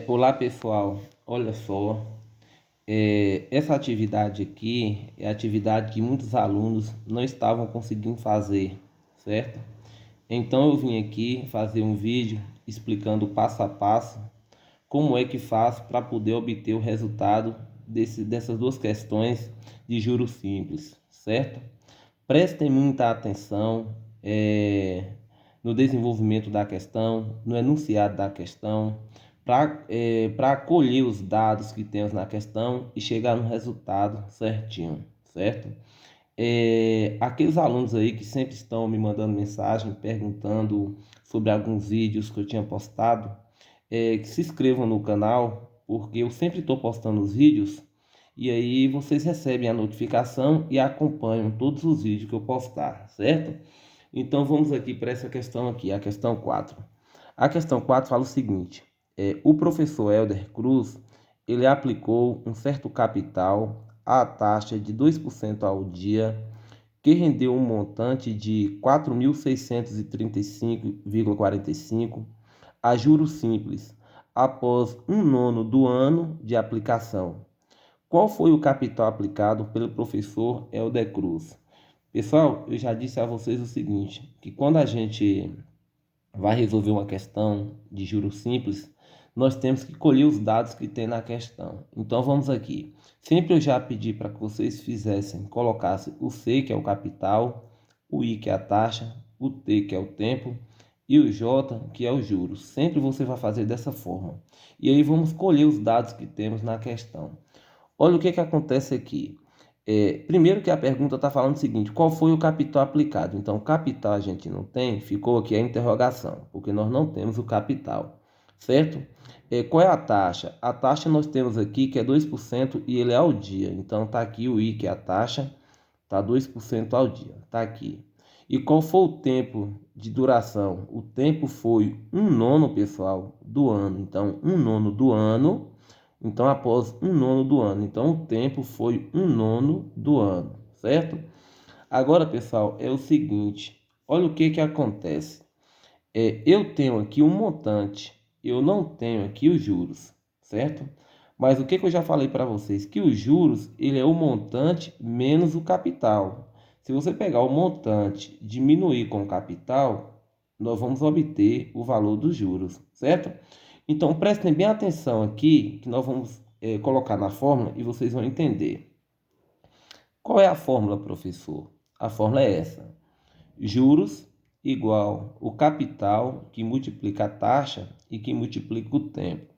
Olá pessoal, olha só, essa atividade aqui é a atividade que muitos alunos não estavam conseguindo fazer, certo? Então eu vim aqui fazer um vídeo explicando passo a passo como é que faz para poder obter o resultado dessas duas questões de juros simples, certo? Prestem muita atenção no desenvolvimento da questão, no enunciado da questão, para colher os dados que temos na questão e chegar no resultado certinho, certo? Aqueles alunos aí que sempre estão me mandando mensagem, perguntando sobre alguns vídeos que eu tinha postado, que se inscrevam no canal, porque eu sempre estou postando os vídeos e aí vocês recebem a notificação e acompanham todos os vídeos que eu postar, certo? Então vamos aqui para essa questão aqui, a questão 4. A questão 4 fala o seguinte: o professor Helder Cruz, ele aplicou um certo capital à taxa de 2% ao dia, que rendeu um montante de 4.635,45 a juros simples, após um nono do ano de aplicação. Qual foi o capital aplicado pelo professor Helder Cruz? Pessoal, eu já disse a vocês o seguinte, que quando a gente vai resolver uma questão de juros simples, nós temos que colher os dados que tem na questão. Então vamos aqui. Sempre eu já pedi para que vocês colocassem o C, que é o capital, o I, que é a taxa, o T, que é o tempo, e o J, que é os juros. Sempre você vai fazer dessa forma. E aí vamos colher os dados que temos na questão. Olha o que acontece aqui. Primeiro que a pergunta está falando o seguinte: qual foi o capital aplicado? Então, capital a gente não tem, ficou aqui a interrogação, porque nós não temos o capital, certo? Qual é a taxa? A taxa nós temos aqui que é 2% e ele é ao dia. Então, está aqui o I, que é a taxa, está 2% ao dia, está aqui. E qual foi o tempo de duração? O tempo foi um nono, pessoal, do ano. Então, um nono do ano. Então, após um nono do ano. Então, o tempo foi um nono do ano, certo? Agora, pessoal, é o seguinte. Olha o que acontece. Eu tenho aqui um montante. Eu não tenho aqui os juros, certo? Mas o que eu já falei para vocês? Que os juros, ele é o montante menos o capital. Se você pegar o montante, diminuir com o capital, nós vamos obter o valor dos juros, certo? Então, prestem bem atenção aqui, que nós vamos colocar na fórmula e vocês vão entender. Qual é a fórmula, professor? A fórmula é essa: juros igual o capital que multiplica a taxa e que multiplica o tempo.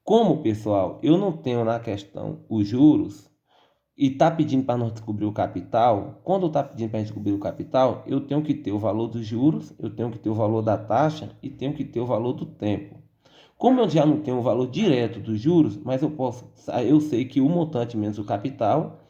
Como, pessoal, eu não tenho na questão os juros e está pedindo para nós descobrir o capital, quando está pedindo para a gente descobrir o capital, eu tenho que ter o valor dos juros, eu tenho que ter o valor da taxa e tenho que ter o valor do tempo. Como eu já não tenho o valor direto dos juros, mas eu sei que o montante menos o capital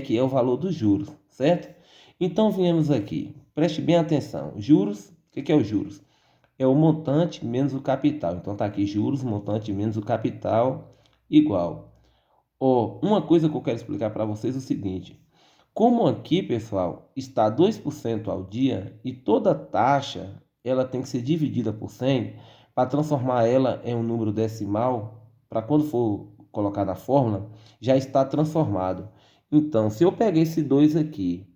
que é o valor dos juros, certo? Então viemos aqui, preste bem atenção. Juros, o que é os juros? É o montante menos o capital. Então está aqui juros, montante menos o capital, igual. Uma coisa que eu quero explicar para vocês é o seguinte: como aqui, pessoal, está 2% ao dia e toda taxa ela tem que ser dividida por 100 para transformar ela em um número decimal, para quando for colocar na fórmula, já está transformado. Então, se eu pegar esse 2 aqui,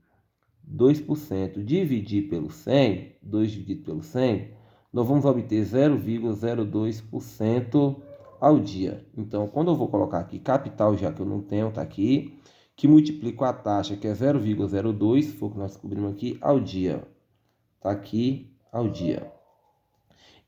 2% dividir pelo 100, 2 dividido pelo 100, nós vamos obter 0,02% ao dia. Então, quando eu vou colocar aqui capital, já que eu não tenho, está aqui, que multiplico a taxa, que é 0,02, foi o que nós descobrimos aqui, ao dia. Está aqui, ao dia.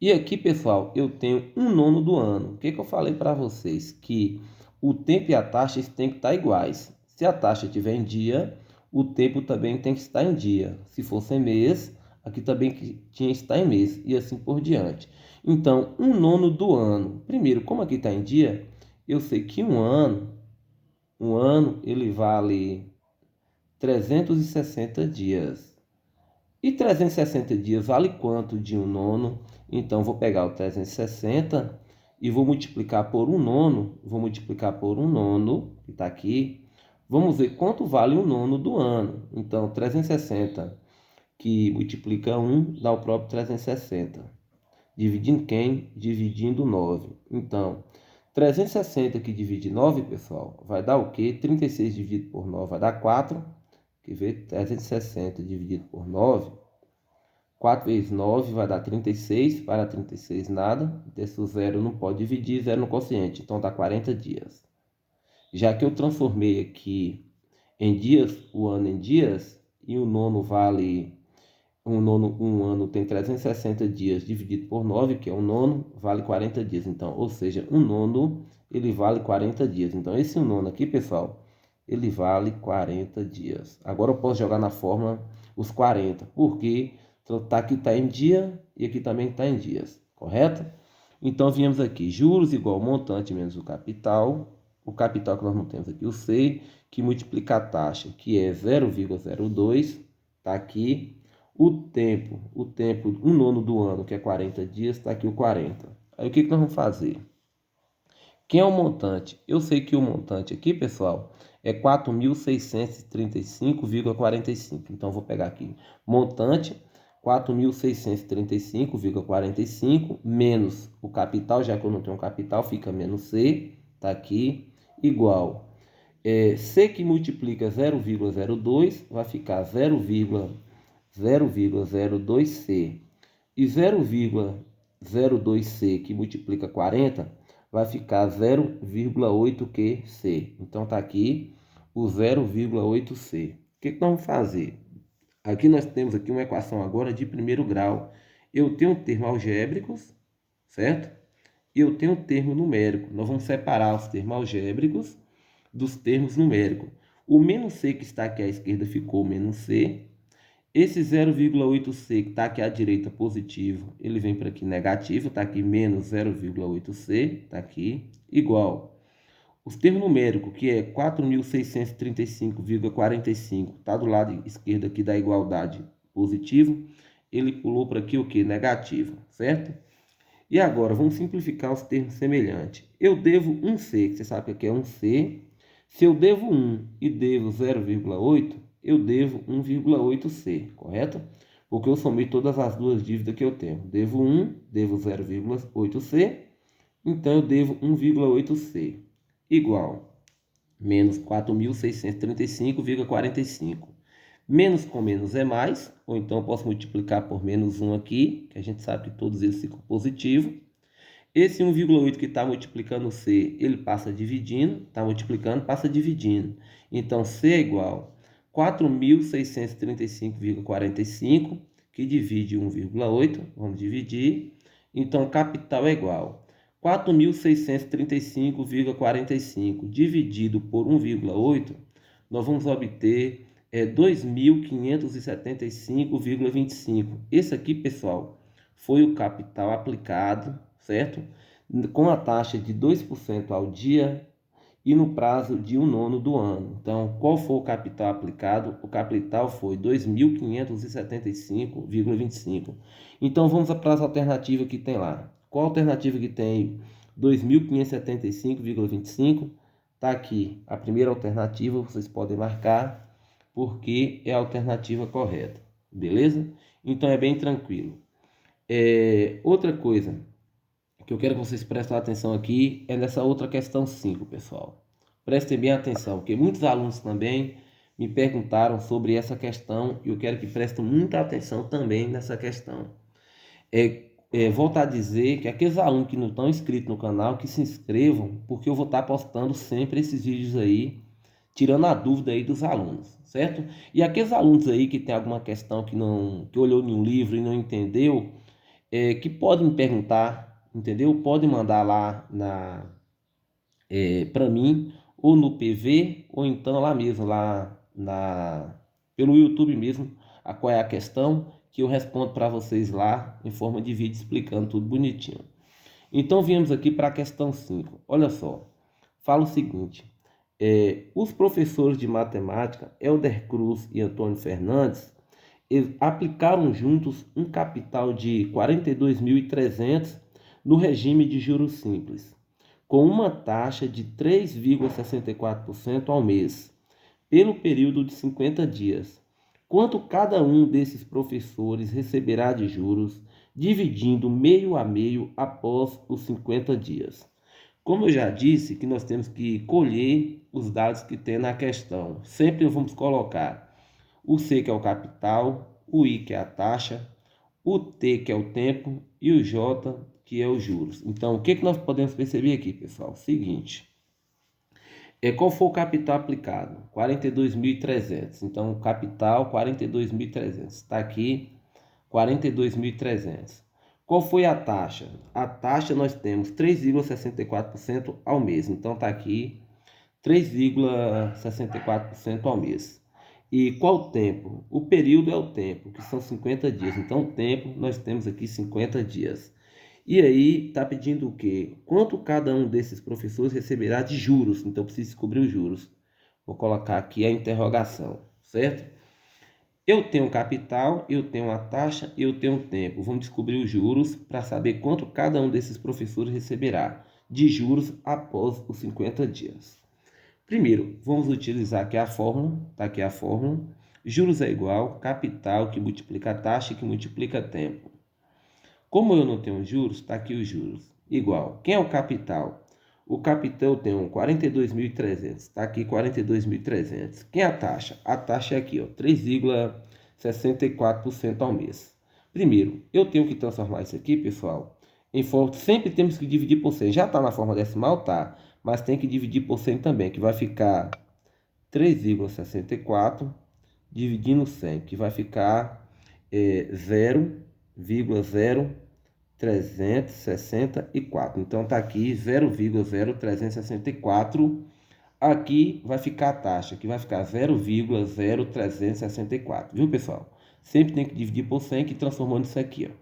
E aqui, pessoal, eu tenho um nono do ano. O que eu falei para vocês? Que o tempo e a taxa têm que estar iguais. Se a taxa estiver em dia, o tempo também tem que estar em dia. Se fosse em mês, aqui também tinha que estar em mês. E assim por diante. Então, um nono do ano. Primeiro, como aqui está em dia, eu sei que um ano ele vale 360 dias. E 360 dias vale quanto de um nono? Então, vou pegar o 360 e vou multiplicar por um nono. Vou multiplicar por um nono, que está aqui. Vamos ver quanto vale um nono do ano. Então, 360 que multiplica 1 dá o próprio 360. Dividindo quem? Dividindo 9. Então, 360 que divide 9, pessoal, vai dar o quê? 36 dividido por 9 vai dar 4. Quer ver? 360 dividido por 9. 4 vezes 9 vai dar 36. Para 36 nada. Desse zero não pode dividir, zero no quociente. Então dá 40 dias. Já que eu transformei aqui em dias, o ano em dias, e o nono vale... Um ano tem 360 dias dividido por 9, que é um nono, vale 40 dias. Então, ou seja, um nono, ele vale 40 dias. Então, esse um nono aqui, pessoal, ele vale 40 dias. Agora eu posso jogar na fórmula os 40, porque aqui está em dia e aqui também está em dias, correto? Então, viemos aqui, juros igual montante menos o capital que nós não temos aqui, o C, que multiplica a taxa, que é 0,02, está aqui. O tempo, um nono do ano, que é 40 dias, está aqui o 40. Aí o que nós vamos fazer? Quem é o montante? Eu sei que o montante aqui, pessoal, é 4.635,45. Então, vou pegar aqui, montante, 4.635,45, menos o capital, já que eu não tenho capital, fica menos C, está aqui, igual. C que multiplica 0,02, vai ficar 0,02C. E 0,02C que multiplica 40 vai ficar 0,8QC. Então tá aqui o 0,8C. O que nós vamos fazer? Aqui nós temos aqui uma equação agora de primeiro grau. Eu tenho termos algébricos, certo? E eu tenho termo numérico. Nós vamos separar os termos algébricos dos termos numéricos. O menos C que está aqui à esquerda ficou menos C. Esse 0,8C que está aqui à direita positivo, ele vem para aqui negativo, está aqui menos 0,8C, está aqui, igual. Os termos numéricos, que é 4.635,45, está do lado esquerdo aqui da igualdade positivo, ele pulou para aqui o que? Negativo, certo? E agora, vamos simplificar os termos semelhantes. Eu devo 1C, que você sabe que aqui é 1C. Se eu devo 1 e devo 0,8, eu devo 1,8C, correto? Porque eu somei todas as duas dívidas que eu tenho. Devo 1, devo 0,8C, então eu devo 1,8C, igual, menos 4.635,45. Menos com menos é mais, ou então eu posso multiplicar por menos 1 aqui, que a gente sabe que todos eles ficam positivos. Esse 1,8 que está multiplicando C, ele passa dividindo, está multiplicando, passa dividindo. Então, C é igual a 4.635,45, que divide 1,8, vamos dividir. Então, capital é igual a 4.635,45 dividido por 1,8, nós vamos obter 2.575,25. Esse aqui, pessoal, foi o capital aplicado, certo? Com a taxa de 2% ao dia e no prazo de um nono do ano. Então, qual foi o capital aplicado? O capital foi 2.575,25. Então, vamos para as alternativas que tem lá. Qual alternativa que tem 2.575,25? Está aqui a primeira alternativa, vocês podem marcar, porque é a alternativa correta, beleza? Então, é bem tranquilo. Outra coisa que eu quero que vocês prestem atenção aqui é nessa outra questão 5, pessoal. Prestem bem atenção, porque muitos alunos também me perguntaram sobre essa questão e eu quero que prestem muita atenção também nessa questão. Volto a dizer que aqueles alunos que não estão inscritos no canal, que se inscrevam, porque eu vou estar postando sempre esses vídeos aí, tirando a dúvida aí dos alunos, certo? E aqueles alunos aí que tem alguma questão que olhou em um livro e não entendeu, que podem me perguntar, entendeu? Pode mandar lá para mim, ou no PV, ou então lá mesmo, pelo YouTube mesmo, qual é a questão, que eu respondo para vocês lá em forma de vídeo explicando tudo bonitinho. Então, viemos aqui para a questão 5. Olha só, fala o seguinte, os professores de matemática, Helder Cruz e Antônio Fernandes, eles aplicaram juntos um capital de 42.300 no regime de juros simples, com uma taxa de 3,64% ao mês, pelo período de 50 dias. Quanto cada um desses professores receberá de juros dividindo meio a meio após os 50 dias. Como eu já disse, que nós temos que colher os dados que tem na questão. Sempre vamos colocar o C, que é o capital, o I, que é a taxa, o T, que é o tempo, e o J, que é os juros. Então, o que nós podemos perceber aqui, pessoal? Seguinte, qual foi o capital aplicado? 42.300. Então, o capital, 42.300. Está aqui, 42.300. Qual foi a taxa? A taxa nós temos 3,64% ao mês. Então, está aqui 3,64% ao mês. E qual o tempo? O período é o tempo, que são 50 dias. Então, o tempo nós temos aqui 50 dias. E aí, está pedindo o quê? Quanto cada um desses professores receberá de juros? Então, preciso descobrir os juros. Vou colocar aqui a interrogação, certo? Eu tenho capital, eu tenho a taxa, eu tenho tempo. Vamos descobrir os juros para saber quanto cada um desses professores receberá de juros após os 50 dias. Primeiro, vamos utilizar aqui a fórmula. Está aqui a fórmula. Juros é igual capital que multiplica a taxa que multiplica tempo. Como eu não tenho juros, está aqui os juros. Igual. Quem é o capital? O capital eu tenho 42.300. Está aqui 42.300. Quem é a taxa? A taxa é aqui, 3,64% ao mês. Primeiro, eu tenho que transformar isso aqui, pessoal, em forma. Sempre temos que dividir por 100. Já está na forma decimal? Tá. Mas tem que dividir por 100 também, que vai ficar 3,64 dividindo 100, que vai ficar 0,0364. Então, está aqui 0,0364. Aqui vai ficar a taxa, que vai ficar 0,0364. Viu, pessoal? Sempre tem que dividir por 100, que transformando isso aqui, ó.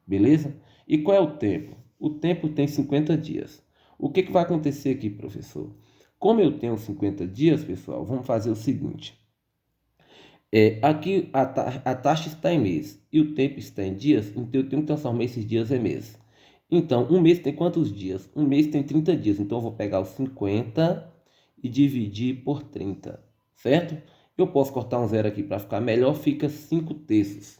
Beleza? E qual é o tempo? O tempo tem 50 dias. O que vai acontecer aqui, professor? Como eu tenho 50 dias, pessoal, vamos fazer o seguinte. Aqui a taxa está em mês e o tempo está em dias, então eu tenho que transformar esses dias em mês. Então, um mês tem quantos dias? Um mês tem 30 dias, então eu vou pegar os 50 e dividir por 30, certo? Eu posso cortar um zero aqui para ficar melhor, fica 5 terços.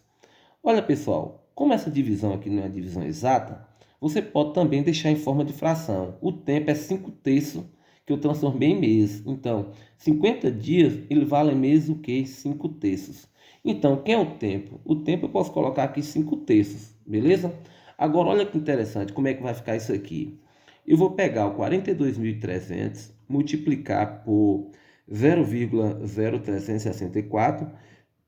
Olha, pessoal, como essa divisão aqui não é divisão exata, você pode também deixar em forma de fração. O tempo é 5 terços que eu transformei em mês. Então, 50 dias, ele vale mês o quê? 5 terços. Então, quem é o tempo? O tempo eu posso colocar aqui 5 terços, beleza? Agora, olha que interessante, como é que vai ficar isso aqui. Eu vou pegar o 42.300, multiplicar por 0,0364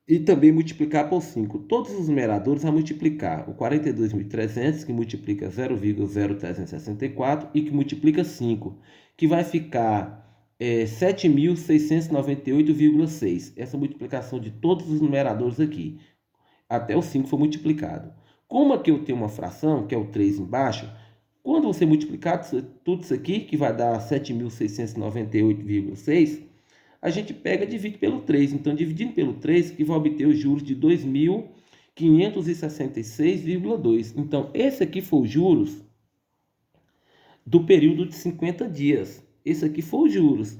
e também multiplicar por 5. Todos os numeradores vão multiplicar o 42.300, que multiplica 0,0364 e que multiplica 5, que vai ficar 7.698,6. Essa multiplicação de todos os numeradores aqui, até o 5 for multiplicado. Como aqui eu tenho uma fração, que é o 3 embaixo, quando você multiplicar tudo isso aqui, que vai dar 7.698,6, a gente pega e divide pelo 3. Então, dividindo pelo 3, que vai obter os juros de 2.566,2. Então, esse aqui foi os juros do período de 50 dias. Esse aqui foi os juros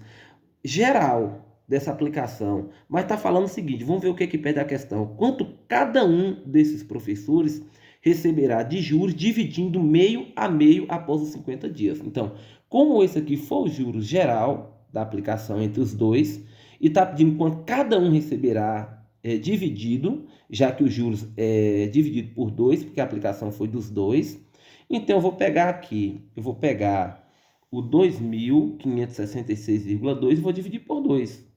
geral dessa aplicação. Mas está falando o seguinte, vamos ver o que pede a questão. Quanto cada um desses professores receberá de juros dividindo meio a meio após os 50 dias. Então, como esse aqui foi o juros geral da aplicação entre os dois, e está pedindo quanto cada um receberá dividido, já que os juros é dividido por 2, porque a aplicação foi dos dois. Então, eu vou pegar aqui, o 2.566,2 e vou dividir por 2,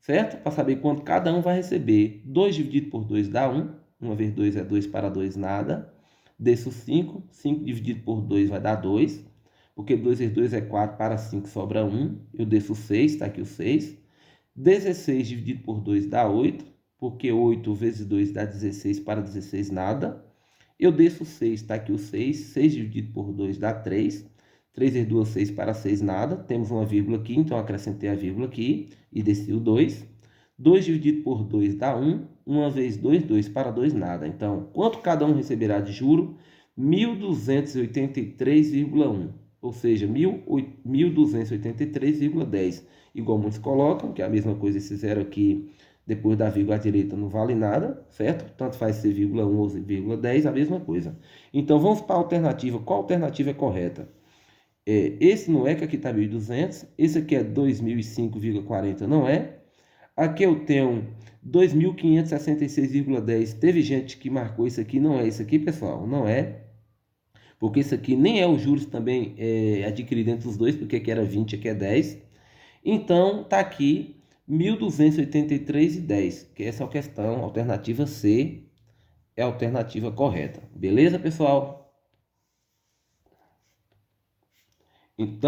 certo? Para saber quanto cada um vai receber. 2 dividido por 2 dá 1. 1 vezes 2 é 2, para 2 nada. Desço 5. 5 dividido por 2 vai dar 2. Porque 2 vezes 2 é 4, para 5 sobra 1. Eu desço 6, está aqui o 6. 16 dividido por 2 dá 8. Porque 8 vezes 2 dá 16, para 16 nada. Eu desço 6, está aqui o 6. 6 dividido por 2 dá 3. 3 vezes 2, 6, para 6 nada. Temos uma vírgula aqui, então acrescentei a vírgula aqui e desci o 2. 2 dividido por 2 dá 1. 1 vezes 2, 2, para 2 nada. Então, quanto cada um receberá de juro? 1.283,1. Ou seja, 1.283,10. Igual muitos colocam, que é a mesma coisa esse zero aqui depois da vírgula à direita não vale nada, certo? Tanto faz ser vírgula 1 ou vírgula 10, a mesma coisa. Então vamos para a alternativa. Qual alternativa é correta? Esse não é, que aqui está 1.200. Esse aqui é 2005,40, não é? Aqui eu tenho 2.566,10. Teve gente que marcou isso aqui, não é isso aqui, pessoal, não é. Porque isso aqui nem é os juros também adquirido entre os dois, porque aqui era 20, aqui é 10. Então, tá aqui 1.283,10, que essa é a questão, alternativa C é a alternativa correta. Beleza, pessoal? Então,